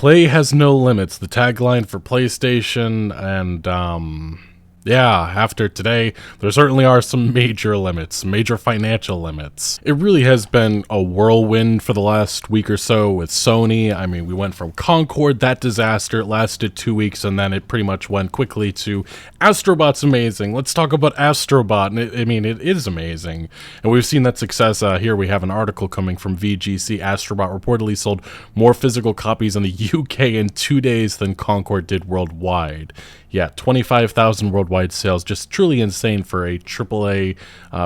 Play has no limits, the tagline for PlayStation, and yeah, after today, there certainly are some major limits, major financial limits. It really has been a whirlwind for the last week or so with Sony. I mean, we went from Concord, that disaster, it lasted 2 weeks, and then it pretty much went quickly to Astrobot's amazing. Let's talk about Astrobot, and it is amazing. And we've seen that success. Here we have an article coming from VGC. Astrobot reportedly sold more physical copies in the UK in 2 days than Concord did worldwide. Yeah, 25,000 worldwide sales, just truly insane for a AAA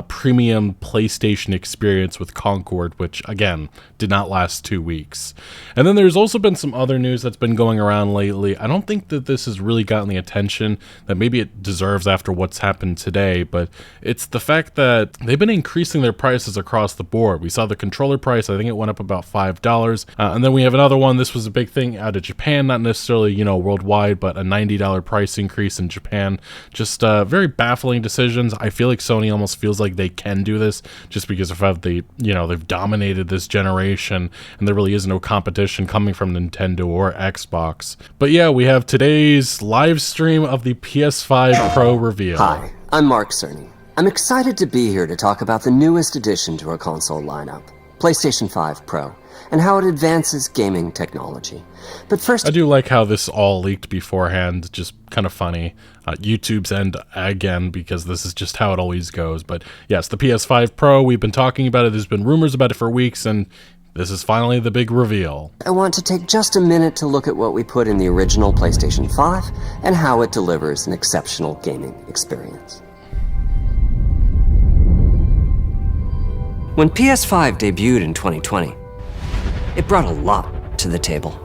premium PlayStation experience with Concord, which, again, did not last 2 weeks. And then there's also been some other news that's been going around lately. I don't think that this has really gotten the attention that maybe it deserves after what's happened today, but it's the fact that they've been increasing their prices across the board. We saw the controller price, I think it went up about $5, and then we have another one. This was a big thing out of Japan, not necessarily, worldwide, but a $90 price increase in Japan. Just very baffling decisions. I feel like Sony almost feels like they can do this just because of how they've dominated this generation and there really is no competition coming from Nintendo or Xbox. But yeah, we have today's live stream of the PS5 Pro reveal. Hi, I'm Mark Cerny. I'm excited to be here to talk about the newest addition to our console lineup, PlayStation 5 Pro, and how it advances gaming technology. But first, I do like how this all leaked beforehand, just kind of funny. YouTube's end again, because this is just how it always goes. But yes, the PS5 Pro, we've been talking about it, there's been rumors about it for weeks, and this is finally the big reveal. I want to take just a minute to look at what we put in the original PlayStation 5 and how it delivers an exceptional gaming experience. When PS5 debuted in 2020, it brought a lot to the table.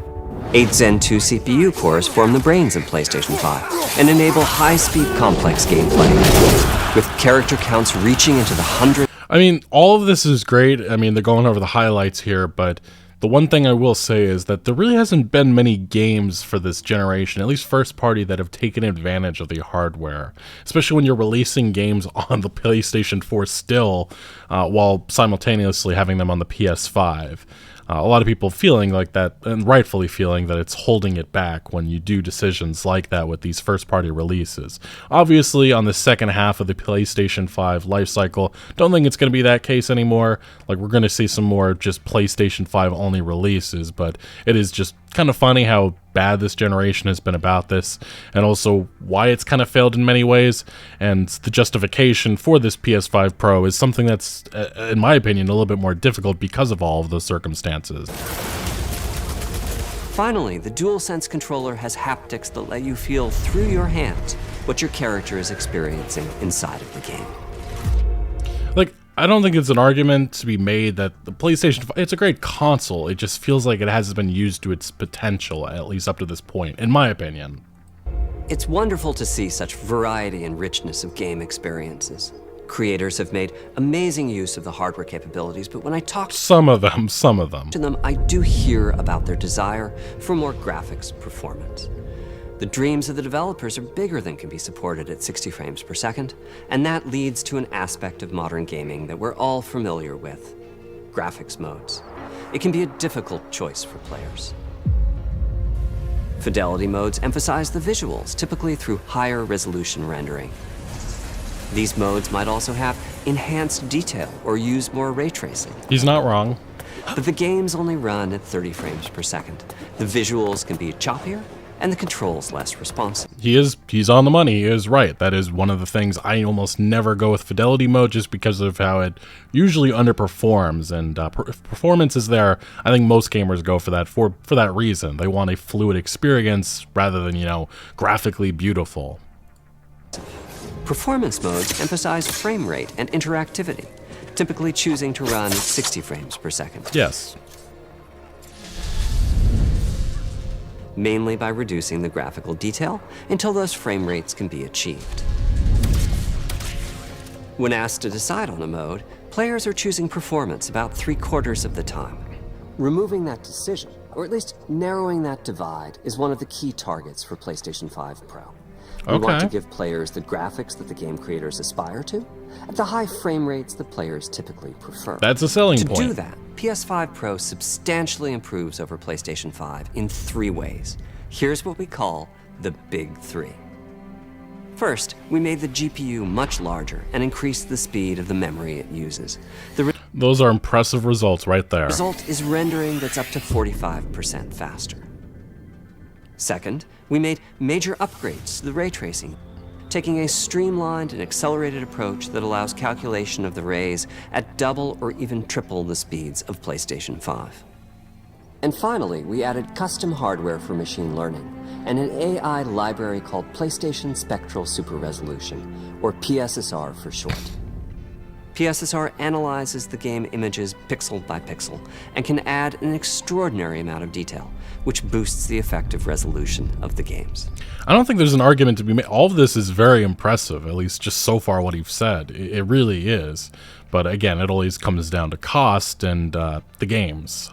8 Zen 2 CPU cores form the brains of PlayStation 5 and enable high-speed complex gameplay, with character counts reaching into the hundreds. I mean, all of this is great. I mean, they're going over the highlights here, but the one thing I will say is that there really hasn't been many games for this generation, at least first party, that have taken advantage of the hardware, especially when you're releasing games on the PlayStation 4 still, while simultaneously having them on the PS5. A lot of people feeling like that, and rightfully feeling that it's holding it back when you do decisions like that with these first-party releases. Obviously, on the second half of the PlayStation 5 lifecycle, don't think it's going to be that case anymore. Like, we're going to see some more just PlayStation 5-only releases, but it is just kind of funny how bad this generation has been about this, and also why it's kind of failed in many ways, and the justification for this PS5 Pro is something that's, in my opinion, a little bit more difficult because of all of those circumstances. Finally, the DualSense controller has haptics that let you feel through your hands what your character is experiencing inside of the game. Like, I don't think it's an argument to be made that the PlayStation 5, it's a great console. It just feels like it hasn't been used to its potential, at least up to this point, in my opinion. It's wonderful to see such variety and richness of game experiences. Creators have made amazing use of the hardware capabilities, but when I talk some of them to them, I do hear about their desire for more graphics performance. The dreams of the developers are bigger than can be supported at 60 frames per second, and that leads to an aspect of modern gaming that we're all familiar with: graphics modes. It can be a difficult choice for players. Fidelity modes emphasize the visuals, typically through higher resolution rendering. These modes might also have enhanced detail or use more ray tracing. He's not wrong. But the games only run at 30 frames per second. The visuals can be choppier, and the controls less responsive. He's on the money. He is right. That is one of the things. I almost never go with fidelity mode just because of how it usually underperforms, and if performance is there, I think most gamers go for that for that reason. They want a fluid experience rather than, graphically beautiful. Performance modes emphasize frame rate and interactivity, typically choosing to run at 60 frames per second. Yes. Mainly by reducing the graphical detail until those frame rates can be achieved. When asked to decide on a mode, players are choosing performance about 3/4 of the time. Removing that decision, or at least narrowing that divide, is one of the key targets for PlayStation 5 Pro. We want to Okay. give players the graphics that the game creators aspire to, at the high frame rates that players typically prefer. That's a selling To point. do that, PS5 Pro substantially improves over PlayStation 5 in 3 ways. Here's what we call the Big 3. First, we made the GPU much larger and increased the speed of the memory it uses. The Those are impressive results right there. result is rendering that's up to 45% faster. Second, we made major upgrades to the ray tracing, taking a streamlined and accelerated approach that allows calculation of the rays at double or even triple the speeds of PlayStation 5. And finally, we added custom hardware for machine learning and an AI library called PlayStation Spectral Super Resolution, or PSSR for short. PSSR analyzes the game images pixel by pixel and can add an extraordinary amount of detail, which boosts the effective resolution of the games. I don't think there's an argument to be made. All of this is very impressive, at least just so far what you've said. It really is. But again, it always comes down to cost and the games.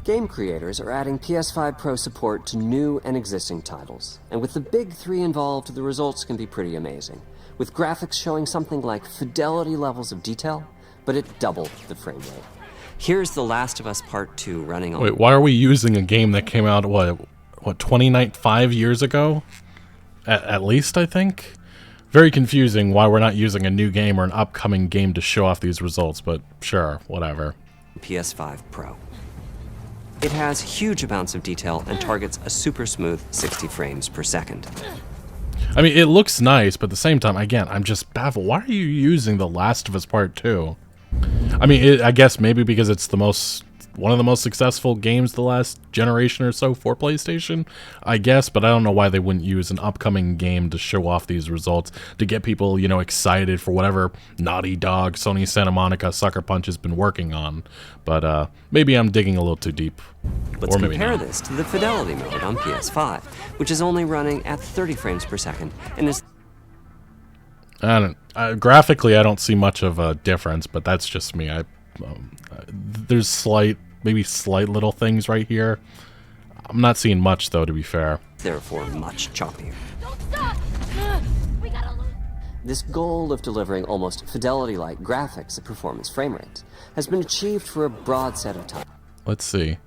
Game creators are adding PS5 Pro support to new and existing titles, and with the Big 3 involved, the results can be pretty amazing, with graphics showing something like fidelity levels of detail, but at double the frame rate. Here's The Last of Us Part 2 running on... Wait, why are we using a game that came out, what 29, 5 years ago? At least, I think? Very confusing why we're not using a new game or an upcoming game to show off these results, but sure, whatever. PS5 Pro. It has huge amounts of detail and targets a super smooth 60 frames per second. I mean, it looks nice, but at the same time, again, I'm just baffled. Why are you using The Last of Us Part 2? I mean, I guess maybe because it's one of the most successful games the last generation or so for PlayStation, I guess, but I don't know why they wouldn't use an upcoming game to show off these results, to get people, excited for whatever Naughty Dog, Sony Santa Monica, Sucker Punch has been working on. But maybe I'm digging a little too deep. Let's Or maybe compare not. this to the fidelity mode on PS5, which is only running at 30 frames per second and is Graphically, I don't see much of a difference, but that's just me. There's maybe slight little things right here. I'm not seeing much, though, to be fair. therefore much choppier. Don't stop! We gotta lose. This goal of delivering almost fidelity-like graphics at performance frame rates has been achieved for a broad set of time. Let's see.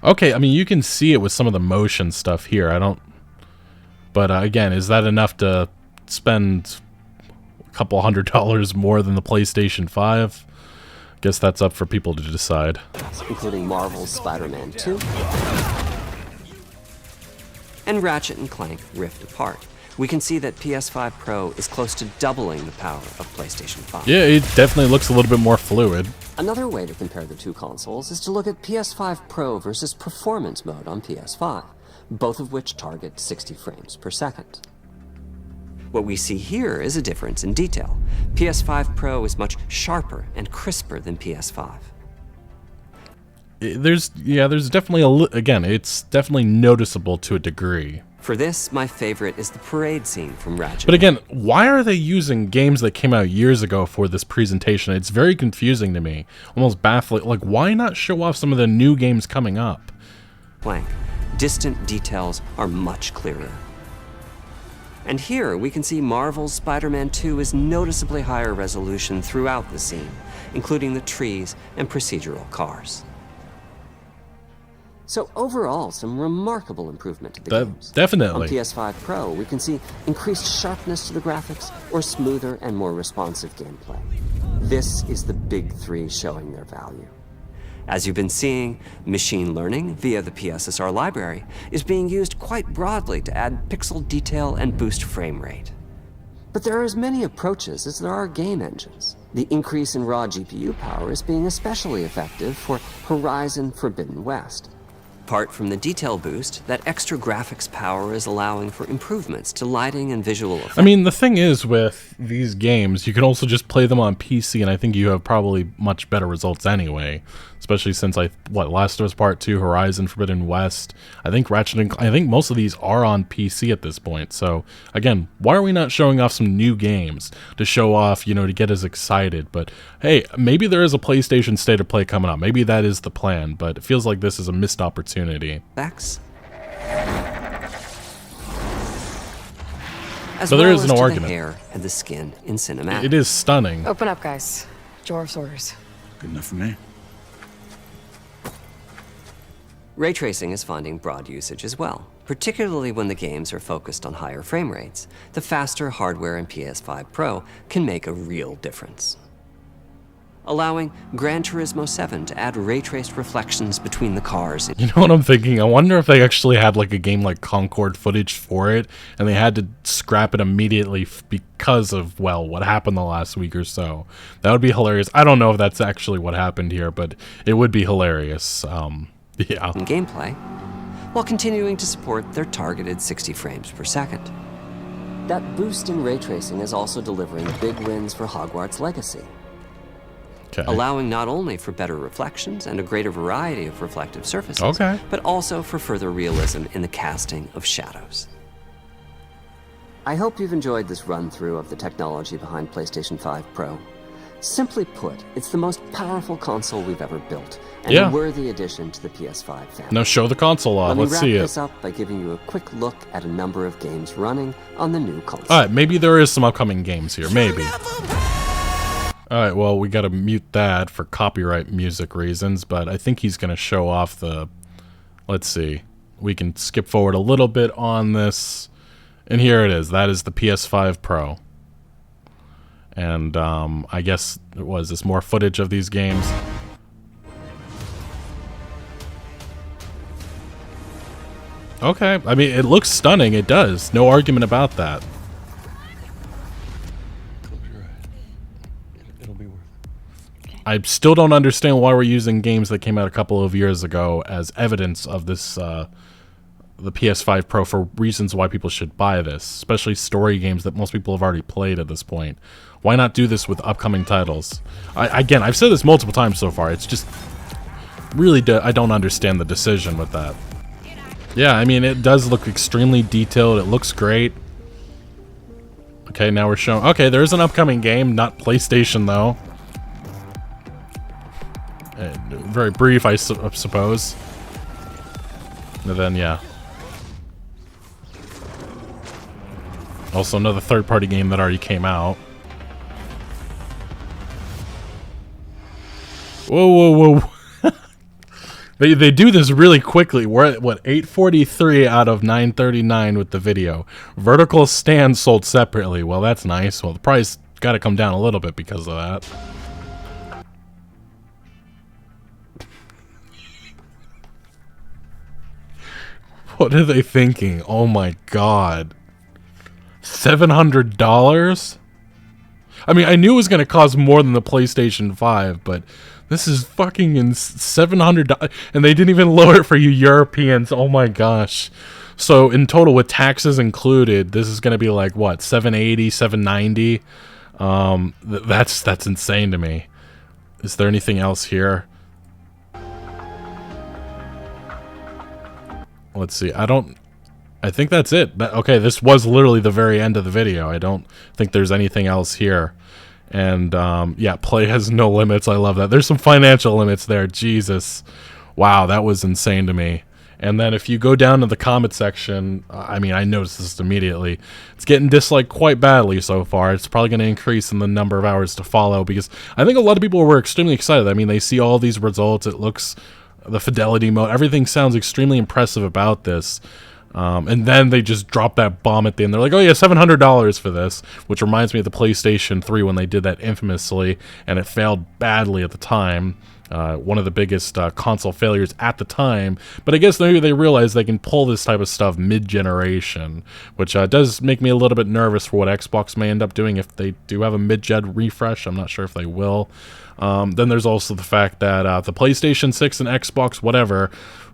Okay, I mean, you can see it with some of the motion stuff here. But again, is that enough to spend a couple $100 more than the PlayStation 5? Guess that's up for people to decide. Including Marvel's Spider-Man 2 and Ratchet & Clank Rift Apart. We can see that PS5 Pro is close to doubling the power of PlayStation 5. Yeah, it definitely looks a little bit more fluid. Another way to compare the two consoles is to look at PS5 Pro versus Performance mode on PS5, both of which target 60 frames per second. What we see here is a difference in detail. PS5 Pro is much sharper and crisper than PS5. There's definitely again, it's definitely noticeable to a degree. For this, my favorite is the parade scene from Ratchet. But again, why are they using games that came out years ago for this presentation? It's very confusing to me, almost baffling. Like, why not show off some of the new games coming up? Blank. Distant details are much clearer. And here we can see Marvel's Spider-Man 2 is noticeably higher resolution throughout the scene, including the trees and procedural cars. So overall, some remarkable improvement to the games. Definitely. On PS5 Pro, we can see increased sharpness to the graphics or smoother and more responsive gameplay. This is the big three showing their value. As you've been seeing, machine learning via the PSSR library is being used quite broadly to add pixel detail and boost frame rate. But there are as many approaches as there are game engines. The increase in raw GPU power is being especially effective for Horizon Forbidden West. Apart from the detail boost, that extra graphics power is allowing for improvements to lighting and visual effects. I mean, the thing is with these games, you can also just play them on PC, and I think you have probably much better results anyway. Especially since Last of Us Part 2, Horizon Forbidden West, I think I think most of these are on PC at this point. So again, why are we not showing off some new games to show off, to get us excited? But hey, maybe there is a PlayStation State of Play coming up. Maybe that is the plan, but it feels like this is a missed opportunity. Backs. as But there well is as no to argument. the hair and the skin in cinematic. It is stunning. Open up, guys. Dwarf's orders. Good enough for me. Ray tracing is finding broad usage as well, particularly when the games are focused on higher frame rates. The faster hardware in PS5 Pro can make a real difference. Allowing Gran Turismo 7 to add ray-traced reflections between the cars. You know what I'm thinking? I wonder if they actually had like a game like Concord footage for it, and they had to scrap it immediately because of, well, what happened the last week or so. That would be hilarious. I don't know if that's actually what happened here, but it would be hilarious. Yeah. In gameplay, while continuing to support their targeted 60 frames per second. That boost in ray tracing is also delivering big wins for Hogwarts Legacy, Okay. allowing not only for better reflections and a greater variety of reflective surfaces, Okay. but also for further realism in the casting of shadows. I hope you've enjoyed this run-through of the technology behind PlayStation 5 Pro. Simply put, it's the most powerful console we've ever built, and Yeah. a worthy addition to the PS5 family. Now show the console off. Let me Let's wrap see this it. up by giving you a quick look at a number of games running on the new console. Alright, maybe there is some upcoming games here. Maybe. Alright, well, we gotta mute that for copyright music reasons, but I think he's gonna show off the... Let's see. We can skip forward a little bit on this. And here it is. That is the PS5 Pro. And, I guess, was this more footage of these games? Okay, I mean, it looks stunning. It does. No argument about that. It'll be worth it. I still don't understand why we're using games that came out a couple of years ago as evidence of this, the PS5 Pro, for reasons why people should buy this, especially story games that most people have already played at this point. Why not do this with upcoming titles? Again, I've said this multiple times so far. It's just really, I don't understand the decision with that. Yeah, I mean, it does look extremely detailed. It looks great. Okay, now we're showing... Okay, there is an upcoming game, not PlayStation, though. Very brief, I suppose. And then, yeah. Also, another third-party game that already came out. Whoa, whoa, whoa. They do this really quickly. We're at, what, 843 out of 939 with the video. Vertical stand sold separately. Well, that's nice. Well, the price got to come down a little bit because of that. What are they thinking? Oh my god. $700? I mean, I knew it was going to cost more than the PlayStation 5, but this is fucking $700, and they didn't even lower it for you Europeans. Oh my gosh. So in total, with taxes included, this is going to be like, what, $780, $790? That's insane to me. Is there anything else here? Let's see. I think that's it. Okay, this was literally the very end of the video. I don't think there's anything else here. And, yeah, play has no limits. I love that. There's some financial limits there. Jesus. Wow, that was insane to me. And then if you go down to the comment section, I mean, I noticed this immediately. It's getting disliked quite badly so far. It's probably going to increase in the number of hours to follow, because I think a lot of people were extremely excited. I mean, they see all these results. It looks... the fidelity mode, everything sounds extremely impressive about this. And then they just drop that bomb at the end. They're like, oh yeah, $700 for this, which reminds me of the PlayStation 3 when they did that infamously, and it failed badly at the time. One of the biggest console failures at the time. But I guess maybe they realize they can pull this type of stuff mid-generation, which does make me a little bit nervous for what Xbox may end up doing if they do have a mid-gen refresh. I'm not sure if they will. Then there's also the fact that the PlayStation 6 and Xbox, whatever,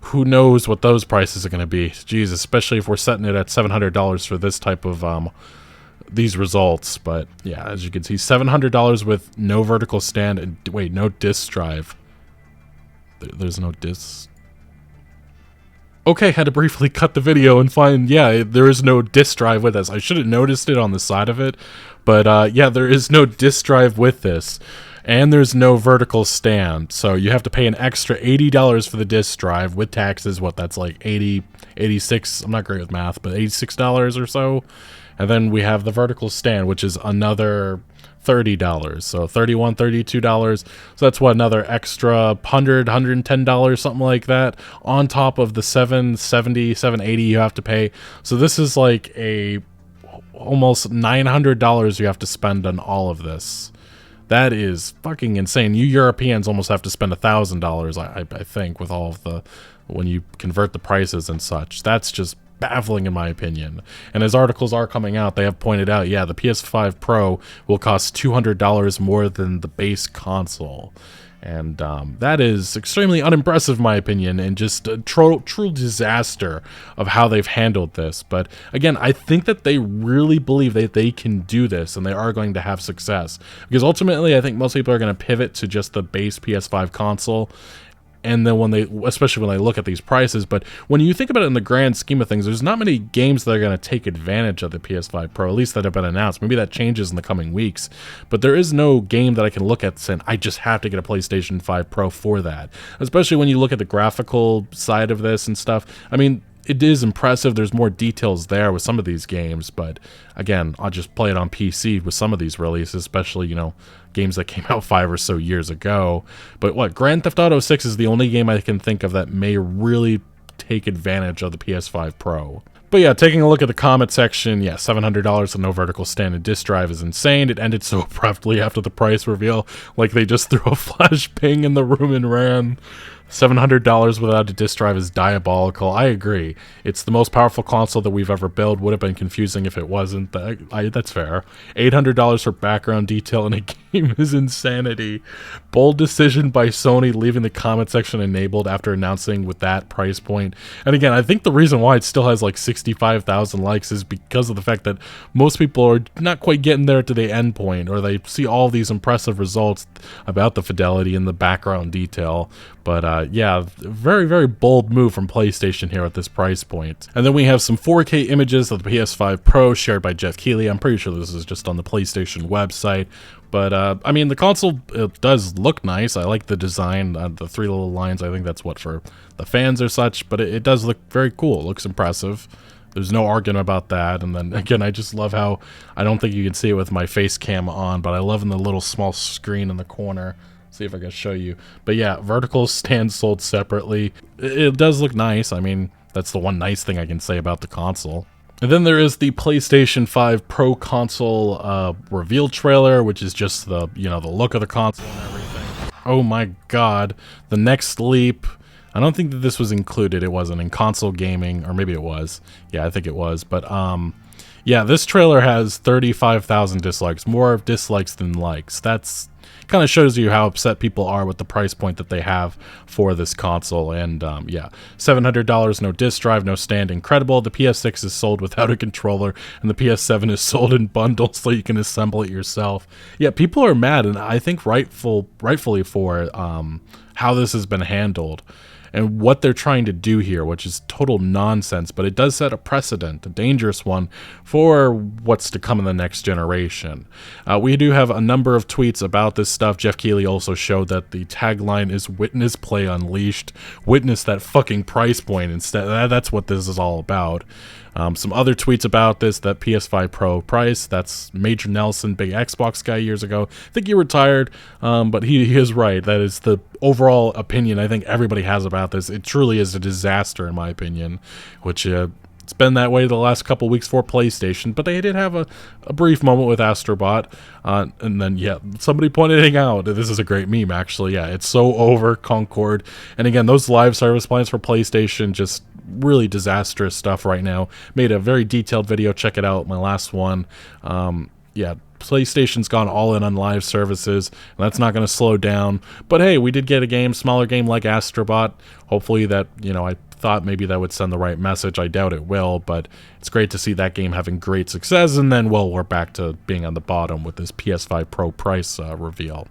who knows what those prices are going to be. Jeez, especially if we're setting it at $700 for this type of these results. But yeah, as you can see, $700 with no vertical stand and wait, no disk drive. There's no disk. Okay, had to briefly cut the video and find, yeah, there is no disk drive with this. I should have noticed it on the side of it, but yeah, there is no disk drive with this. And there's no vertical stand, so you have to pay an extra $80 for the disc drive with taxes. What, that's like 86, I'm not great with math, but $86 or so. And then we have the vertical stand, which is another $30, so $31, $32. So that's what, another extra $110, something like that, on top of the $770, $780 you have to pay. So this is like a almost $900 you have to spend on all of this. That is fucking insane. You Europeans almost have to spend $1,000, I think, with all of the, when you convert the prices and such. That's just baffling in my opinion. And as articles are coming out, they have pointed out, yeah, the PS5 Pro will cost $200 more than the base console. And that is extremely unimpressive in my opinion, and just a true disaster of how they've handled this. But again, I think that they really believe that they can do this and they are going to have success, because ultimately I think most people are going to pivot to just the base PS5 console. And then when they, especially when they look at these prices, but when you think about it in the grand scheme of things, there's not many games that are going to take advantage of the PS5 Pro, at least that have been announced. Maybe that changes in the coming weeks, but there is no game that I can look at saying, I just have to get a PlayStation 5 Pro for that. Especially when you look at the graphical side of this and stuff. I mean, it is impressive. There's more details there with some of these games, but again, I'll just play it on PC with some of these releases, especially, you know, games that came out 5 or so years ago. But what, Grand Theft Auto 6 is the only game I can think of that may really take advantage of the PS5 Pro. But yeah, taking a look at the comment section, yeah, $700 and no vertical stand and disc drive is insane. It ended so abruptly after the price reveal, like they just threw a flash ping in the room and ran. $700 without a disc drive is diabolical. I agree. It's the most powerful console that we've ever built. Would have been confusing if it wasn't. That's fair. $800 for background detail in a game is insanity. Bold decision by Sony leaving the comment section enabled after announcing with that price point. And again, I think the reason why it still has like 65,000 likes is because of the fact that most people are not quite getting there to the end point, or they see all these impressive results about the fidelity and the background detail. But yeah, very, very bold move from PlayStation here at this price point. And then we have some 4K images of the PS5 Pro shared by Jeff Keighley. I'm pretty sure this is just on the PlayStation website. But, I mean, the console, it does look nice. I like the design, the 3 little lines. I think that's what, for the fans or such. But it does look very cool. It looks impressive. There's no arguing about that. And then, again, I just love how, I don't think you can see it with my face cam on, but I love in the little small screen in the corner. See if I can show you. But yeah, vertical stand sold separately. It does look nice. I mean, that's the one nice thing I can say about the console. And then there is the PlayStation 5 Pro console reveal trailer, which is just the, you know, the look of the console and everything. Oh my god, the next leap. I don't think that this was included. It wasn't in console gaming, or maybe it was. Yeah, I think it was. But yeah, this trailer has 35,000 dislikes, more dislikes than likes. That's kind of shows you how upset people are with the price point that they have for this console. And yeah, $700, no disc drive, no stand, incredible. The PS6 is sold without a controller, and the PS7 is sold in bundles so you can assemble it yourself. Yeah, people are mad, and I think rightfully for how this has been handled and what they're trying to do here, which is total nonsense, but it does set a precedent, a dangerous one, for what's to come in the next generation. We do have a number of tweets about this stuff. Jeff Keighley also showed that the tagline is "Witness Play Unleashed." Witness that fucking price point instead. That's what this is all about. Some other tweets about this, that PS5 Pro price, that's Major Nelson, big Xbox guy years ago. I think he retired, but he is right. That is the overall opinion I think everybody has about this. It truly is a disaster in my opinion, which it's been that way the last couple weeks for PlayStation, but they did have a brief moment with Astrobot, and then, yeah, somebody pointed out, this is a great meme actually, yeah, it's so over, Concord. And again, those live service plans for PlayStation, just really disastrous stuff right now. Made a very detailed video, check it out, my last one. Yeah, PlayStation's gone all in on live services, and that's not going to slow down. But hey, we did get a smaller game like Astrobot. Hopefully that, you know, I thought maybe that would send the right message. I doubt it will, but it's great to see that game having great success. And then, well, we're back to being on the bottom with this PS5 Pro price reveal.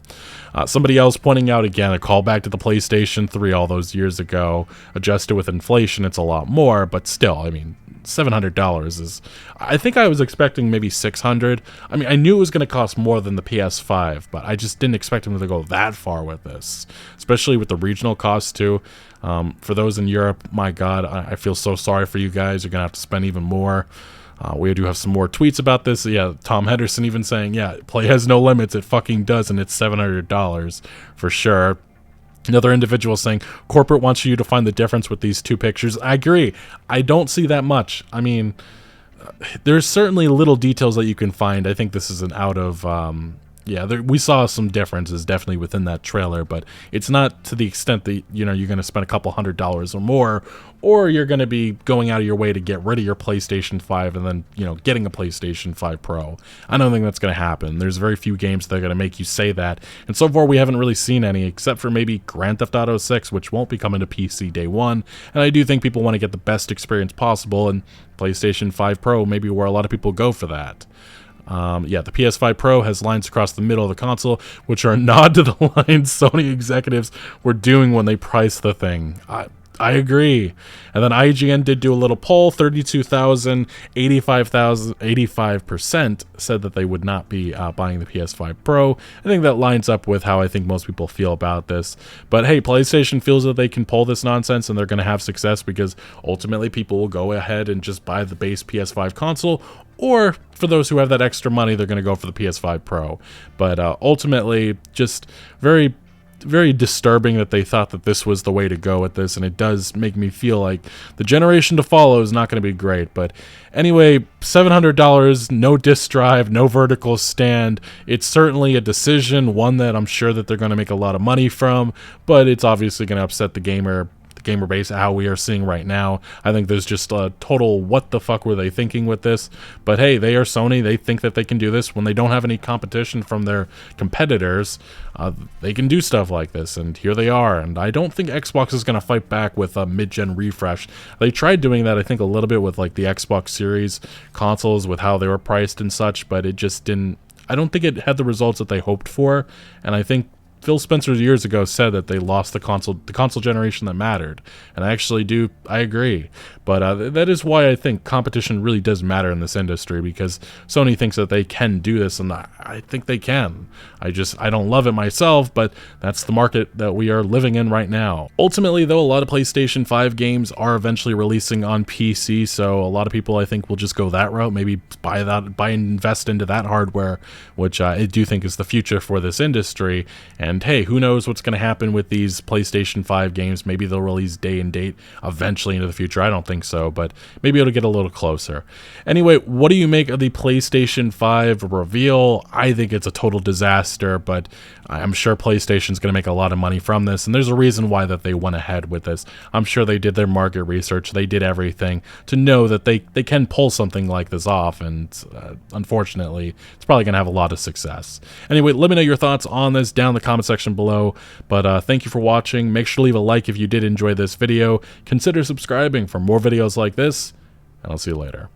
Somebody else pointing out, again, a callback to the PlayStation 3 all those years ago. Adjusted with inflation, it's a lot more, but still, I mean, $700 is, I think I was expecting maybe $600. I mean, I knew it was going to cost more than the PS5, but I just didn't expect them to go that far with this, especially with the regional costs too. For those in Europe, my God, I feel so sorry for you guys. You're going to have to spend even more. We do have some more tweets about this. Yeah, Tom Henderson even saying, yeah, play has no limits. It fucking does, and it's $700 for sure. Another individual saying, corporate wants you to find the difference with these two pictures. I agree. I don't see that much. I mean, there's certainly little details that you can find. I think this is an out of... we saw some differences definitely within that trailer, but it's not to the extent that, you know, you're going to spend a couple $100s or more, or you're going to be going out of your way to get rid of your PlayStation 5 and then, you know, getting a PlayStation 5 Pro. I don't think that's going to happen. There's very few games that are going to make you say that, and so far we haven't really seen any, except for maybe Grand Theft Auto 6, which won't be coming to PC day one, and I do think people want to get the best experience possible, and PlayStation 5 Pro may be where a lot of people go for that. The PS5 Pro has lines across the middle of the console, which are a nod to the lines Sony executives were doing when they priced the thing. I agree. And then IGN did do a little poll. 32,000, 85% said that they would not be buying the PS5 Pro. I think that lines up with how I think most people feel about this. But hey, PlayStation feels that they can pull this nonsense and they're going to have success because ultimately people will go ahead and just buy the base PS5 console, or for those who have that extra money, they're going to go for the PS5 Pro. But ultimately, just very, very disturbing that they thought that this was the way to go with this, and it does make me feel like the generation to follow is not going to be great. But anyway, $700, no disk drive, no vertical stand. It's certainly a decision, one that I'm sure that they're going to make a lot of money from, but it's obviously going to upset the gamer base how we are seeing right now. I think there's just a total what the fuck were they thinking with this. But hey, they are Sony. They think that they can do this when they don't have any competition from their competitors. They can do stuff like this, and here they are. And I don't think Xbox is going to fight back with a mid-gen refresh. They tried doing that, I think, a little bit with like the Xbox Series consoles with how they were priced and such, but it just didn't. I don't think it had the results that they hoped for, and I think Phil Spencer years ago said that they lost the console generation that mattered, and I agree. But that is why I think competition really does matter in this industry, because Sony thinks that they can do this, and I think they can. I don't love it myself, but that's the market that we are living in right now. Ultimately, though, a lot of PlayStation 5 games are eventually releasing on PC, so a lot of people I think will just go that route, maybe invest into that hardware, which I do think is the future for this industry. And hey, who knows what's going to happen with these PlayStation 5 games? Maybe they'll release day and date eventually into the future. I don't think so, but maybe it'll get a little closer. Anyway, what do you make of the PlayStation 5 reveal? I think it's a total disaster, but I'm sure PlayStation's going to make a lot of money from this, and there's a reason why that they went ahead with this. I'm sure they did their market research. They did everything to know that they can pull something like this off, and unfortunately, it's probably going to have a lot of success. Anyway, let me know your thoughts on this down in the comment section below, but thank you for watching. Make sure to leave a like if you did enjoy this video. Consider subscribing for more videos like this, and I'll see you later.